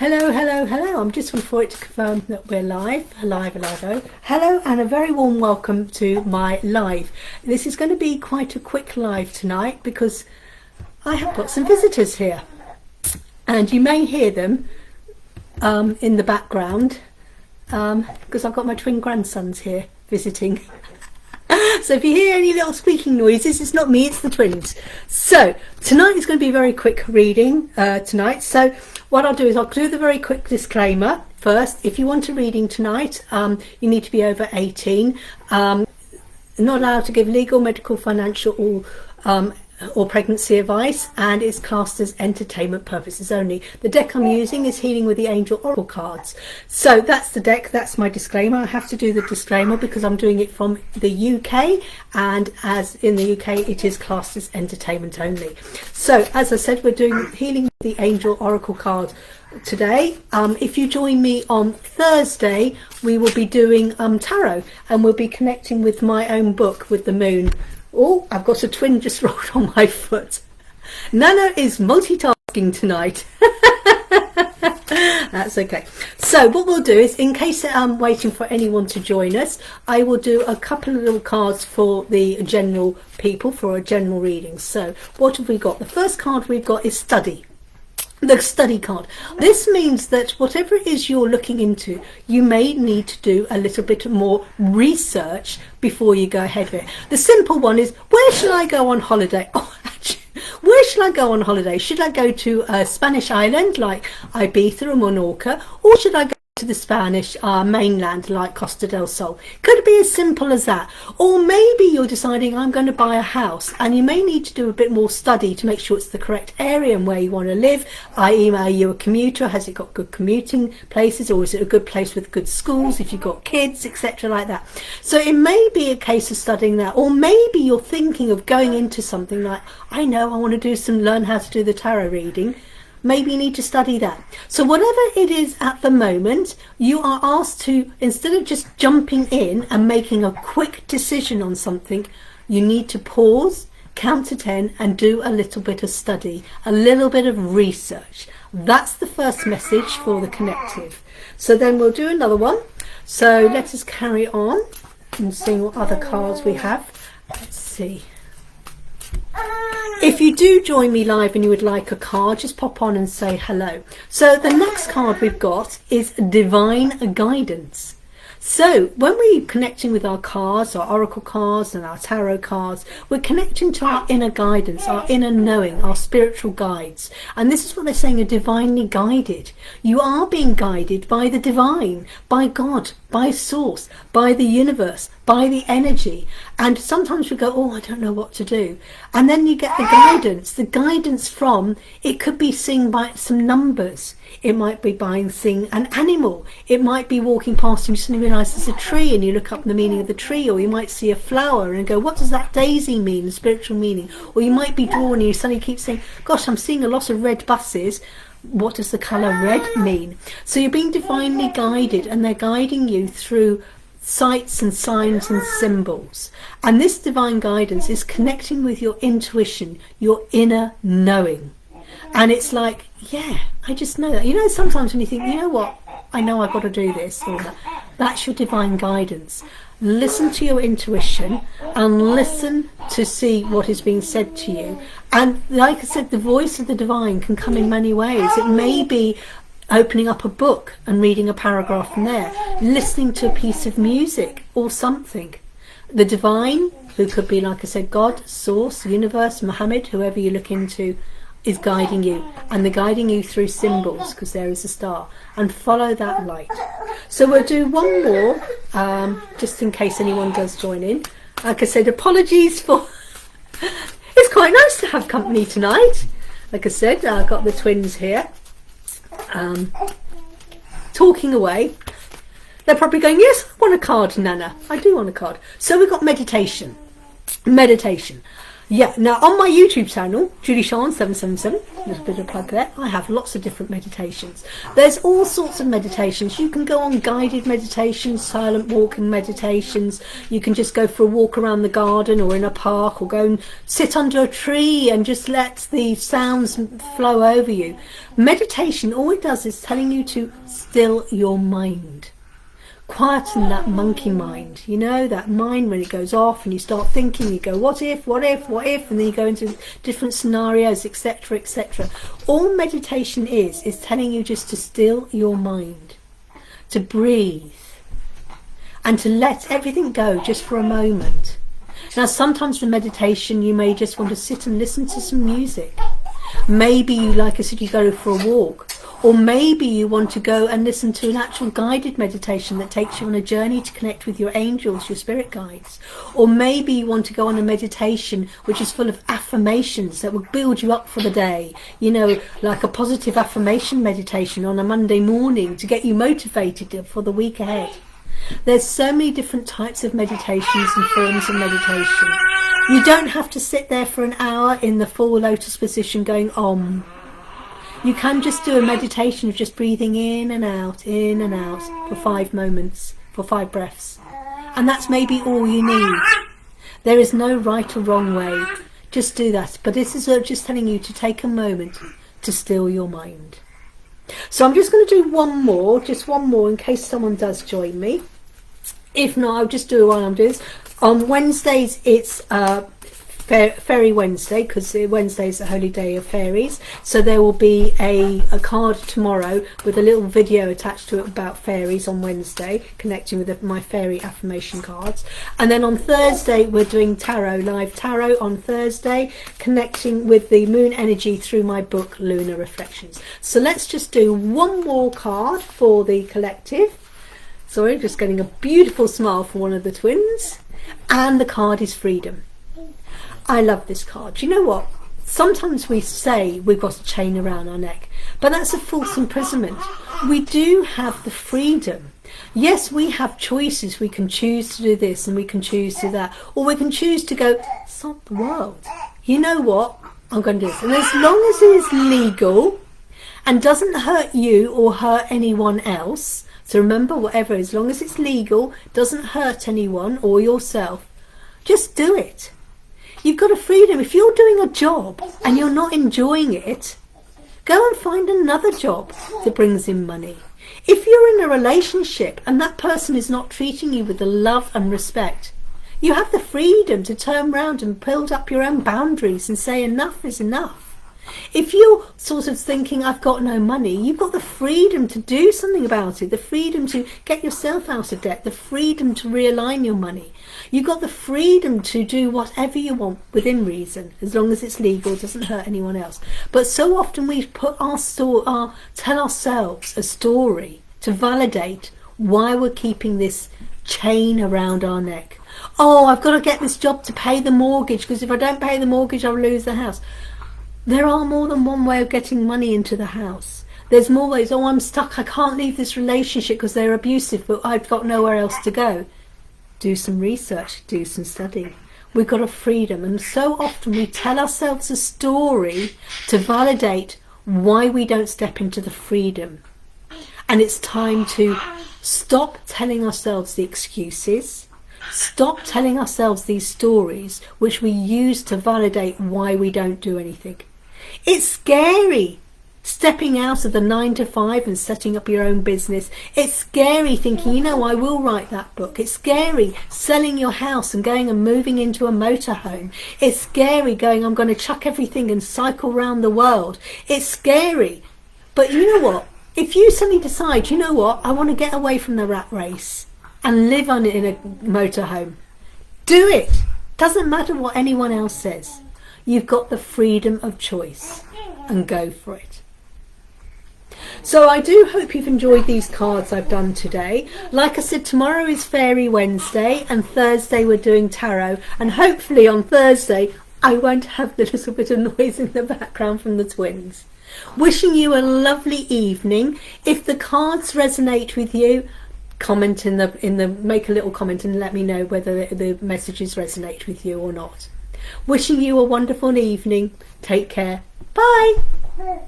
Hello, hello, hello. I'm just waiting for it to confirm that we're live. Hello, and a very warm welcome to my live. This is going to be quite a quick live tonight because I have got some visitors here. And you may hear them in the background because I've got my twin grandsons here visiting. So if you hear any little squeaking noises, it's not me, it's the twins. So tonight is going to be a very quick reading tonight. So what I'll do is I'll do the very quick disclaimer first. If you want a reading tonight, you need to be over 18. Not allowed to give legal, medical, financial or pregnancy advice, and it's classed as entertainment purposes only. The deck I'm using is Healing with the Angel Oracle cards. So that's the deck, that's my disclaimer. I have to do the disclaimer because I'm doing it from the UK, and as in the UK it is classed as entertainment only. So as I said, we're doing Healing with the Angel Oracle card today. If you join me on Thursday, we will be doing tarot, and we'll be connecting with my own book with the moon. Oh, I've got a twin just rolled on my foot. Nana is multitasking tonight. That's okay. So what we'll do is, in case I'm waiting for anyone to join us, I will do a couple of little cards for the general people for a general reading. So what have we got? The first card we've got is Study. The study card. This means that whatever it is you're looking into, you may need to do a little bit more research before you go ahead with it. The simple one is, where shall I go on holiday? Oh, actually, where shall I go on holiday? Should I go to a Spanish island like Ibiza or Menorca, or should I go to the Spanish mainland like Costa del Sol? Could be as simple as that. Or maybe you're deciding, I'm going to buy a house, and you may need to do a bit more study to make sure it's the correct area and where you want to live. I.e., are you a commuter? Has it got good commuting places, or is it a good place with good schools if you've got kids, etc., like that? So it may be a case of studying that. Or maybe you're thinking of going into something like, I know, I want to learn how to do the tarot reading. Maybe you need to study that. So whatever it is at the moment, you are asked to, instead of just jumping in and making a quick decision on something, you need to pause, count to 10 and do a little bit of study, a little bit of research. That's the first message for the connective. So then we'll do another one. So let us carry on and see what other cards we have. Let's see. If you do join me live and you would like a card, just pop on and say hello. So the next card we've got is Divine Guidance. So when we're connecting with our cards, our oracle cards and our tarot cards, we're connecting to our inner guidance, our inner knowing, our spiritual guides. And this is what they're saying, are divinely guided. You are being guided by the divine, by God, by source, by the universe, by the energy. And sometimes we go, oh, I don't know what to do. And then you get the guidance from, it could be seeing by some numbers. It might be by seeing an animal. It might be walking past and you suddenly realise there's a tree and you look up the meaning of the tree, or you might see a flower and go, what does that daisy mean, the spiritual meaning? Or you might be drawn and you suddenly keep saying, gosh, I'm seeing a lot of red buses. What does the colour red mean? So you're being divinely guided, and they're guiding you through sights and signs and symbols. And this divine guidance is connecting with your intuition, your inner knowing. And it's like, yeah, I just know that. You know, sometimes when you think, you know what, I know I've got to do this or that, that's your divine guidance. Listen to your intuition and listen to see what is being said to you. And like I said, the voice of the divine can come in many ways. It may be opening up a book and reading a paragraph from there, listening to a piece of music or something. The divine, who could be, like I said, God, source, universe, Muhammad, whoever you look into, is guiding you, and they're guiding you through symbols because there is a star, and follow that light. So we'll do one more just in case anyone does join in. Like I said, apologies for it's quite nice to have company tonight. Like I said, I've got the twins here talking away. They're probably going, yes, I want a card, Nana. I do want a card. So we've got meditation. Yeah, now on my YouTube channel, Julie-Sian 777, there's a bit of a plug there, I have lots of different meditations. There's all sorts of meditations. You can go on guided meditations, silent walking meditations. You can just go for a walk around the garden or in a park, or go and sit under a tree and just let the sounds flow over you. Meditation, all it does is telling you to still your mind. Quieten that monkey mind, you know, that mind when it goes off and you start thinking, you go, what if, and then you go into different scenarios, etc., etc. All meditation is telling you just to still your mind, to breathe, and to let everything go just for a moment. Now, sometimes for meditation, you may just want to sit and listen to some music. Maybe you, like I said, you go for a walk. Or maybe you want to go and listen to an actual guided meditation that takes you on a journey to connect with your angels, your spirit guides. Or maybe you want to go on a meditation which is full of affirmations that will build you up for the day. You know, like a positive affirmation meditation on a Monday morning to get you motivated for the week ahead. There's so many different types of meditations and forms of meditation. You don't have to sit there for an hour in the full lotus position going Om. You can just do a meditation of just breathing in and out for 5 moments, for 5 breaths. And that's maybe all you need. There is no right or wrong way. Just do that. But this is just telling you to take a moment to still your mind. So I'm just going to do just one more in case someone does join me. If not, I'll just do it while I'm doing this. On Wednesdays, it's Fairy Wednesday, because Wednesday is the holy day of fairies. So there will be a card tomorrow with a little video attached to it about fairies on Wednesday, connecting with my fairy affirmation cards. And then on Thursday, we're doing tarot, live tarot on Thursday, connecting with the moon energy through my book, Lunar Reflections. So let's just do one more card for the collective. Sorry, just getting a beautiful smile from one of the twins. And the card is freedom. I love this card. Do you know what? Sometimes we say we've got a chain around our neck, but that's a false imprisonment. We do have the freedom. Yes, we have choices. We can choose to do this and we can choose to do that. Or we can choose to go, it's not the world. You know what? I'm going to do this. And as long as it is legal and doesn't hurt you or hurt anyone else, so remember, whatever, as long as it's legal, doesn't hurt anyone or yourself, just do it. You've got a freedom. If you're doing a job and you're not enjoying it, go and find another job that brings in money. If you're in a relationship and that person is not treating you with the love and respect, you have the freedom to turn around and build up your own boundaries and say enough is enough. If you're sort of thinking, I've got no money, you've got the freedom to do something about it, the freedom to get yourself out of debt, the freedom to realign your money. You've got the freedom to do whatever you want within reason, as long as it's legal, doesn't hurt anyone else. But so often we put tell ourselves a story to validate why we're keeping this chain around our neck. Oh, I've got to get this job to pay the mortgage, because if I don't pay the mortgage, I'll lose the house. There are more than one way of getting money into the house. There's more ways. Oh, I'm stuck. I can't leave this relationship because they're abusive, but I've got nowhere else to go. Do some research. Do some studying. We've got a freedom. And so often we tell ourselves a story to validate why we don't step into the freedom. And it's time to stop telling ourselves the excuses. Stop telling ourselves these stories which we use to validate why we don't do anything. It's scary stepping out of the 9 to 5 and setting up your own business. It's scary thinking, you know, I will write that book. It's scary selling your house and going and moving into a motorhome. It's scary going, I'm going to chuck everything and cycle around the world. It's scary. But you know what? If you suddenly decide, you know what, I want to get away from the rat race and live on it in a motorhome, do it. Doesn't matter what anyone else says. You've got the freedom of choice, and go for it. So I do hope you've enjoyed these cards I've done today. Like I said, tomorrow is Fairy Wednesday and Thursday we're doing tarot, and hopefully on Thursday I won't have the little bit of noise in the background from the twins. Wishing you a lovely evening. If the cards resonate with you, comment make a little comment and let me know whether the messages resonate with you or not. Wishing you a wonderful evening. Take care. Bye.